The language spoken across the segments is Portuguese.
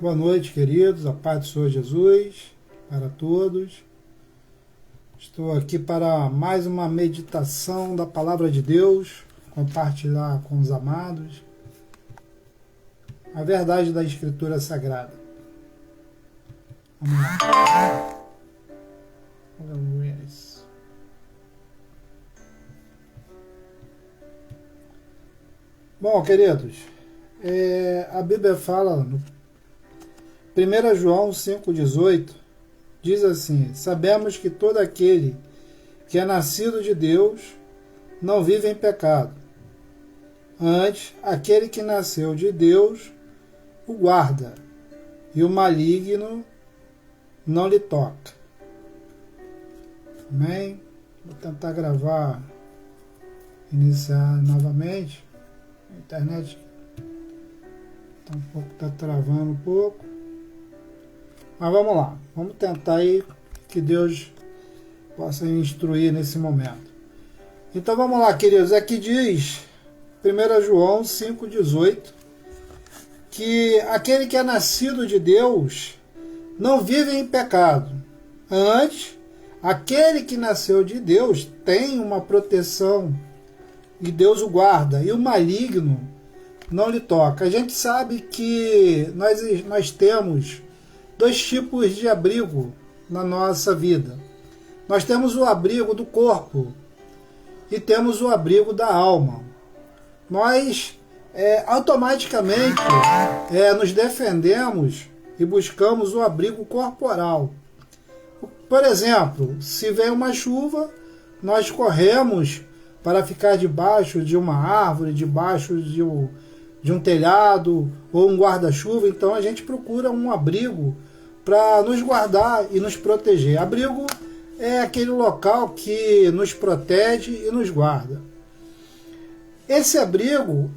Boa noite, queridos, a paz do Senhor Jesus para todos. Estou aqui para mais uma meditação da Palavra de Deus, compartilhar com os amados a verdade da Escritura Sagrada. Vamos lá. Bom, queridos, a Bíblia fala no 1 João 5,18, diz assim: sabemos que todo aquele que é nascido de Deus não vive em pecado. Antes, aquele que nasceu de Deus o guarda, e o maligno não lhe toca. Amém? Vou tentar gravar, iniciar novamente. A internet está travando um pouco. Mas vamos lá, vamos tentar aí que Deus possa instruir nesse momento. Então vamos lá, queridos, aqui diz 1 João 5,18 que aquele que é nascido de Deus não vive em pecado. Antes, aquele que nasceu de Deus tem uma proteção e Deus o guarda, e o maligno não lhe toca. A gente sabe que nós temos dois tipos de abrigo na nossa vida. Nós temos o abrigo do corpo e temos o abrigo da alma. Nós automaticamente nos defendemos e buscamos o abrigo corporal. Por exemplo, se vem uma chuva, nós corremos para ficar debaixo de uma árvore, debaixo de um telhado ou um guarda-chuva. Então a gente procura um abrigo para nos guardar e nos proteger. Abrigo é aquele local que nos protege e nos guarda. Esse abrigo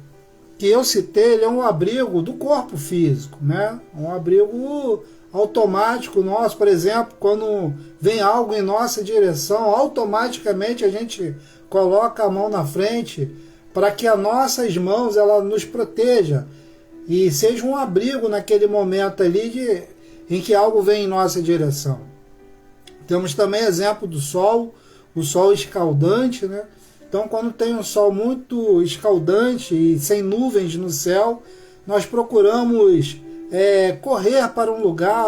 que eu citei, ele é um abrigo do corpo físico, né? Um abrigo automático nosso. Por exemplo, quando vem algo em nossa direção, automaticamente a gente coloca a mão na frente para que as nossas mãos ela nos proteja e seja um abrigo naquele momento ali em que algo vem em nossa direção. Temos também exemplo do sol, o sol escaldante, né? Então, quando tem um sol muito escaldante e sem nuvens no céu, nós procuramos correr para um lugar,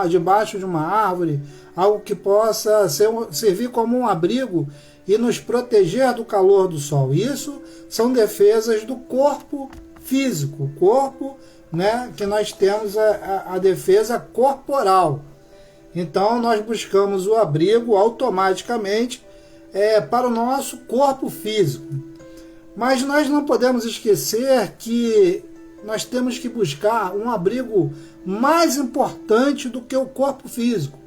debaixo de uma árvore, algo que possa servir como um abrigo e nos proteger do calor do sol. Isso são defesas do corpo físico, o corpo, né, que nós temos a defesa corporal. Então nós buscamos o abrigo automaticamente para o nosso corpo físico. Mas nós não podemos esquecer que nós temos que buscar um abrigo mais importante do que o corpo físico.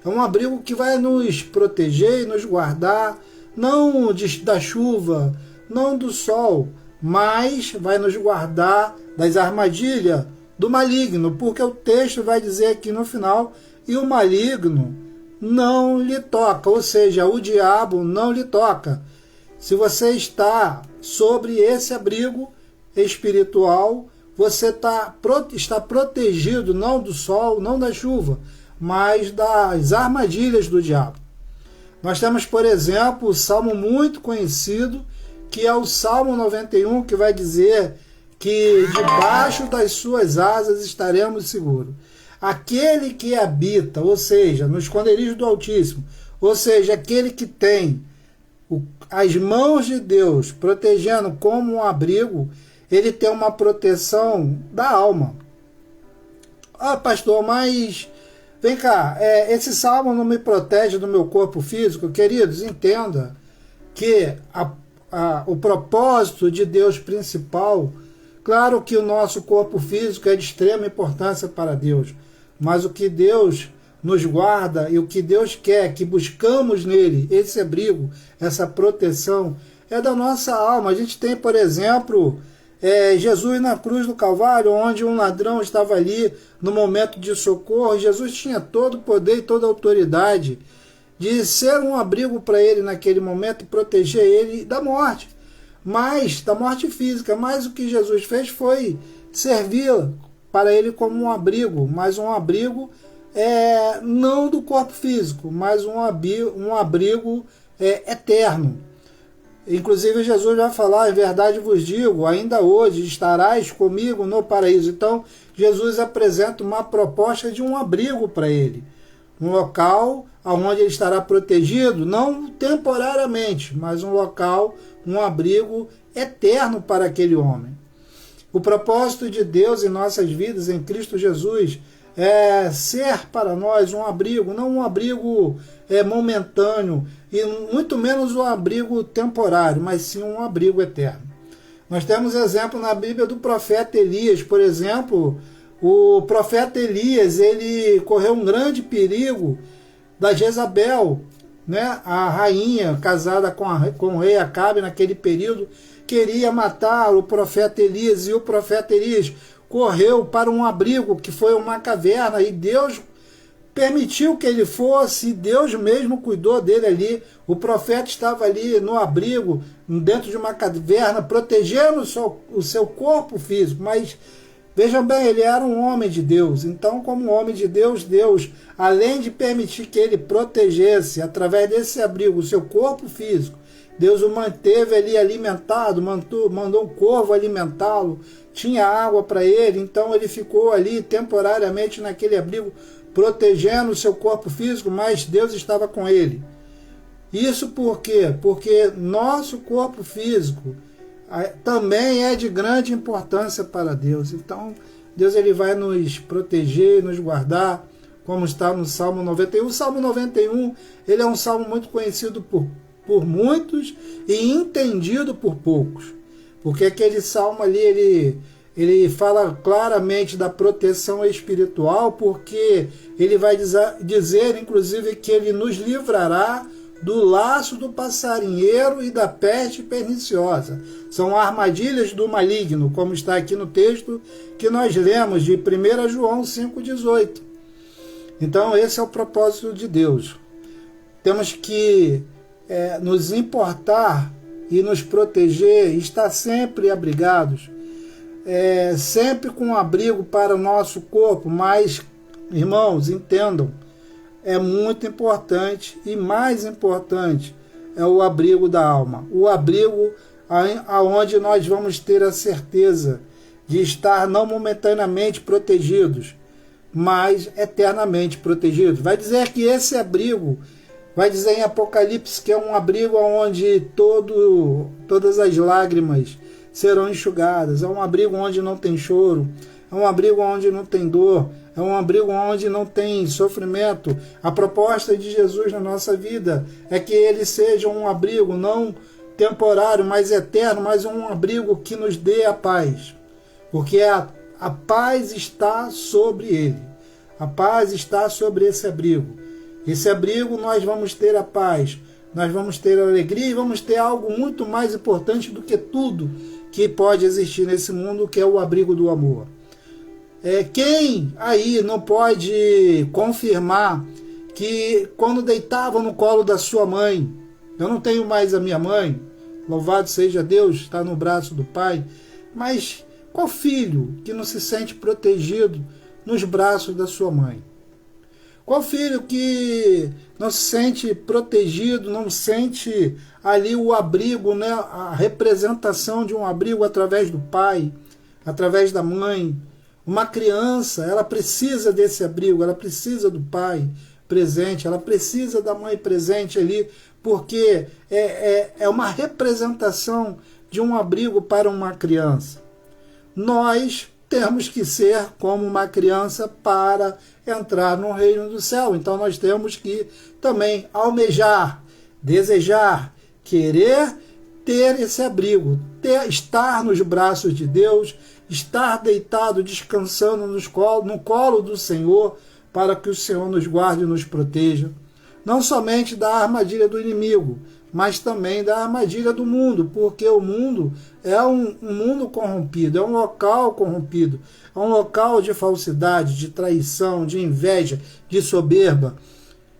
É um abrigo que vai nos proteger e nos guardar, não da chuva, não do sol, mas vai nos guardar das armadilhas do maligno, porque o texto vai dizer aqui no final: e o maligno não lhe toca, ou seja, o diabo não lhe toca. Se você está sobre esse abrigo espiritual, você está protegido não do sol, não da chuva, mas das armadilhas do diabo. Nós temos, por exemplo, o salmo muito conhecido, que é o Salmo 91, que vai dizer que debaixo das suas asas estaremos seguros. Aquele que habita, ou seja, no esconderijo do Altíssimo, ou seja, aquele que tem as mãos de Deus protegendo como um abrigo, ele tem uma proteção da alma. Ah, pastor, mas vem cá, esse salmo não me protege do meu corpo físico? Queridos, entenda que o propósito de Deus principal, claro que o nosso corpo físico é de extrema importância para Deus, mas o que Deus nos guarda e o que Deus quer que buscamos nele, esse abrigo, essa proteção, é da nossa alma. A gente tem, por exemplo, Jesus na cruz do Calvário, onde um ladrão estava ali no momento de socorro. Jesus tinha todo o poder e toda a autoridade de ser um abrigo para ele naquele momento e proteger ele da morte, da morte física. Mas o que Jesus fez foi servir para ele como um abrigo, mas um abrigo não do corpo físico, mas um abrigo eterno. Inclusive Jesus vai falar: em verdade vos digo, ainda hoje estarás comigo no paraíso. Então Jesus apresenta uma proposta de um abrigo para ele, um local onde ele estará protegido, não temporariamente, mas um local, um abrigo eterno para aquele homem. O propósito de Deus em nossas vidas, em Cristo Jesus, é ser para nós um abrigo, não um abrigo momentâneo, e muito menos um abrigo temporário, mas sim um abrigo eterno. Nós temos exemplo na Bíblia do profeta Elias, por exemplo. O profeta Elias, ele correu um grande perigo da Jezabel, né? A rainha casada com o rei Acabe naquele período, queria matar o profeta Elias, e o profeta Elias correu para um abrigo que foi uma caverna, e Deus permitiu que ele fosse, e Deus mesmo cuidou dele ali. O profeta estava ali no abrigo, dentro de uma caverna, protegendo o seu corpo físico, mas vejam bem, ele era um homem de Deus. Então, como homem de Deus, Deus, além de permitir que ele protegesse, através desse abrigo, o seu corpo físico, Deus o manteve ali alimentado, mandou um corvo alimentá-lo, tinha água para ele, então ele ficou ali temporariamente naquele abrigo, protegendo o seu corpo físico, mas Deus estava com ele. Isso por quê? Porque nosso corpo físico também é de grande importância para Deus. Então, Deus ele vai nos proteger, nos guardar, como está no Salmo 91. O Salmo 91 ele é um salmo muito conhecido por muitos e entendido por poucos. Porque aquele salmo ali, ele fala claramente da proteção espiritual, porque ele vai dizer, inclusive, que ele nos livrará do laço do passarinheiro e da peste perniciosa. São armadilhas do maligno, como está aqui no texto que nós lemos de 1 João 5,18. Então esse é o propósito de Deus. Temos que nos importar e nos proteger, estar sempre abrigados, sempre com abrigo para o nosso corpo, mas, irmãos, entendam, é muito importante, e mais importante é o abrigo da alma. O abrigo aonde nós vamos ter a certeza de estar não momentaneamente protegidos, mas eternamente protegidos. Vai dizer que esse abrigo, vai dizer em Apocalipse que é um abrigo onde todas as lágrimas serão enxugadas. É um abrigo onde não tem choro, é um abrigo onde não tem dor, é um abrigo onde não tem sofrimento. A proposta de Jesus na nossa vida é que ele seja um abrigo não temporário, mas eterno, mas um abrigo que nos dê a paz. Porque a paz está sobre ele. A paz está sobre esse abrigo. Esse abrigo nós vamos ter a paz, nós vamos ter a alegria e vamos ter algo muito mais importante do que tudo que pode existir nesse mundo, que é o abrigo do amor. Quem aí não pode confirmar que quando deitava no colo da sua mãe, eu não tenho mais a minha mãe, louvado seja Deus, está no braço do Pai, mas qual filho que não se sente protegido nos braços da sua mãe? Qual filho que não se sente protegido, não sente ali o abrigo, né? A representação de um abrigo através do pai, através da mãe? Uma criança, ela precisa desse abrigo, ela precisa do pai presente, ela precisa da mãe presente ali, porque é uma representação de um abrigo para uma criança. Nós temos que ser como uma criança para entrar no reino do céu. Então nós temos que também almejar, desejar, querer ter esse abrigo, estar nos braços de Deus, estar deitado, descansando no colo do Senhor, para que o Senhor nos guarde e nos proteja, não somente da armadilha do inimigo, mas também da armadilha do mundo, porque o mundo é um mundo corrompido, é um local corrompido, é um local de falsidade, de traição, de inveja, de soberba.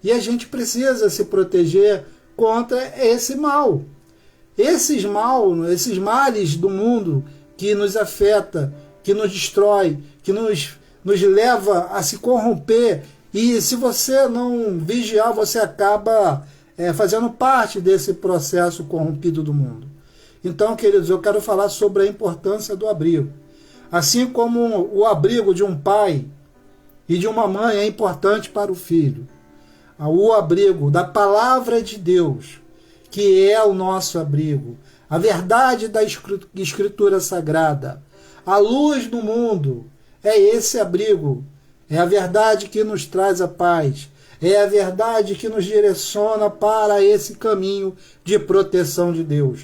E a gente precisa se proteger contra esse mal. Esses males do mundo que nos afeta, que nos destrói, que nos leva a se corromper, e se você não vigiar, você acaba fazendo parte desse processo corrompido do mundo. Então, queridos, eu quero falar sobre a importância do abrigo. Assim como o abrigo de um pai e de uma mãe é importante para o filho, o abrigo da palavra de Deus, que é o nosso abrigo, a verdade da Escritura Sagrada, a luz do mundo, é esse abrigo, é a verdade que nos traz a paz, é a verdade que nos direciona para esse caminho de proteção de Deus,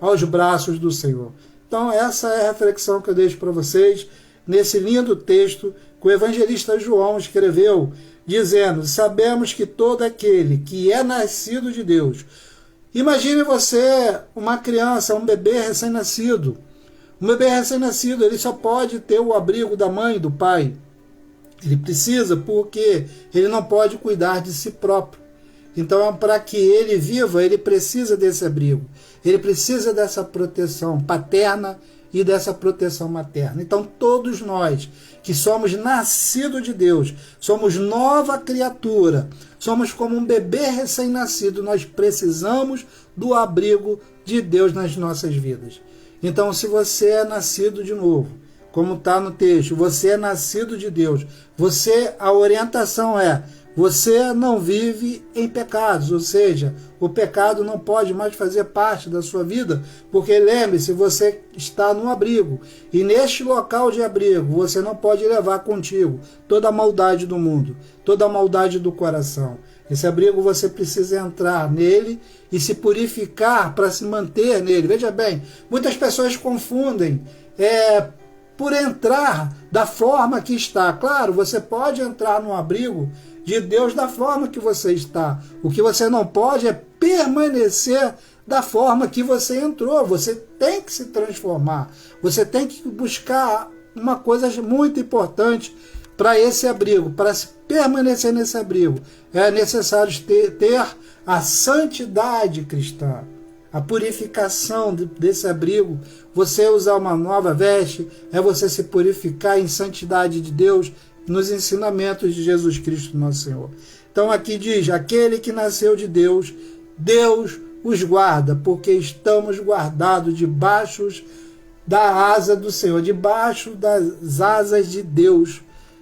aos braços do Senhor. Então essa é a reflexão que eu deixo para vocês, nesse lindo texto que o evangelista João escreveu, dizendo: sabemos que todo aquele que é nascido de Deus. Imagine você, uma criança, um bebê recém-nascido. Um bebê recém-nascido, ele só pode ter o abrigo da mãe e do pai. Ele precisa, porque ele não pode cuidar de si próprio. Então, para que ele viva, ele precisa desse abrigo. Ele precisa dessa proteção paterna e dessa proteção materna. Então, todos nós que somos nascidos de Deus, somos nova criatura, somos como um bebê recém-nascido, nós precisamos do abrigo de Deus nas nossas vidas. Então, se você é nascido de novo, como está no texto, você é nascido de Deus, a orientação é: você não vive em pecados, ou seja, o pecado não pode mais fazer parte da sua vida, porque lembre-se, você está no abrigo, e neste local de abrigo você não pode levar contigo toda a maldade do mundo, toda a maldade do coração. Esse abrigo você precisa entrar nele e se purificar para se manter nele. Veja bem, muitas pessoas confundem por entrar da forma que está. Claro, você pode entrar no abrigo de Deus da forma que você está. O que você não pode é permanecer da forma que você entrou. Você tem que se transformar. Você tem que buscar uma coisa muito importante para esse abrigo, para permanecer nesse abrigo. É necessário ter a santidade cristã, a purificação desse abrigo. Você usar uma nova veste, é você se purificar em santidade de Deus, nos ensinamentos de Jesus Cristo, nosso Senhor. Então aqui diz: aquele que nasceu de Deus, Deus os guarda, porque estamos guardados debaixo da asa do Senhor, debaixo das asas de Deus.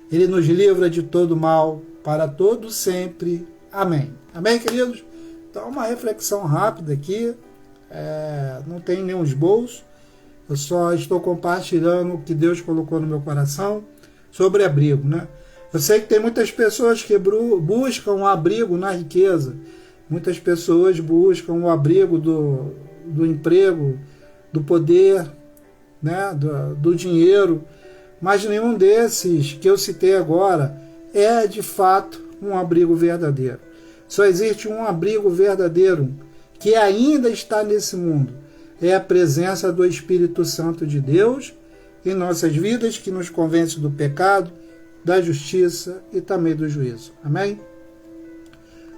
Ele nos livra de todo mal, para todo sempre. Amém. Amém, queridos? Então, uma reflexão rápida aqui, não tem nenhum esboço, eu só estou compartilhando o que Deus colocou no meu coração sobre abrigo, né? Eu sei que tem muitas pessoas que buscam um abrigo na riqueza, muitas pessoas buscam o abrigo do emprego, do poder, né? do dinheiro, mas nenhum desses que eu citei agora é de fato um abrigo verdadeiro. Só existe um abrigo verdadeiro que ainda está nesse mundo, é a presença do Espírito Santo de Deus em nossas vidas, que nos convence do pecado, da justiça e também do juízo. Amém?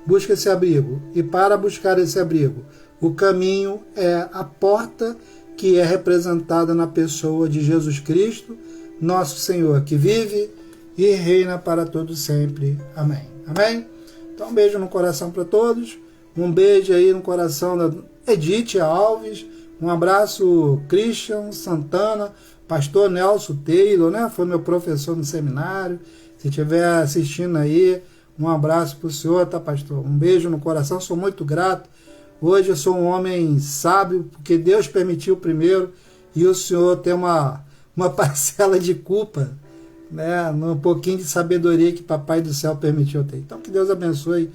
Busca esse abrigo, e para buscar esse abrigo, o caminho é a porta, que é representada na pessoa de Jesus Cristo, nosso Senhor, que vive e reina para todo sempre. Amém. Amém? Então, um beijo no coração para todos, um beijo aí no coração da Edith Alves, um abraço Christian Santana, pastor Nelson Taylor, né? Foi meu professor no seminário. Se estiver assistindo aí, um abraço para o senhor, tá, pastor? Um beijo no coração, sou muito grato. Hoje eu sou um homem sábio, porque Deus permitiu primeiro, e o senhor tem uma parcela de culpa, né? Um pouquinho de sabedoria que Papai do Céu permitiu ter. Então, que Deus abençoe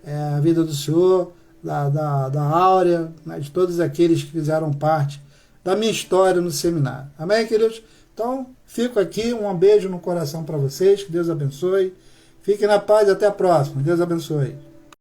a vida do senhor, da Áurea, né? De todos aqueles que fizeram parte da minha história no seminário. Amém, queridos? Então, fico aqui, um beijo no coração para vocês, que Deus abençoe. Fiquem na paz, até a próxima. Deus abençoe.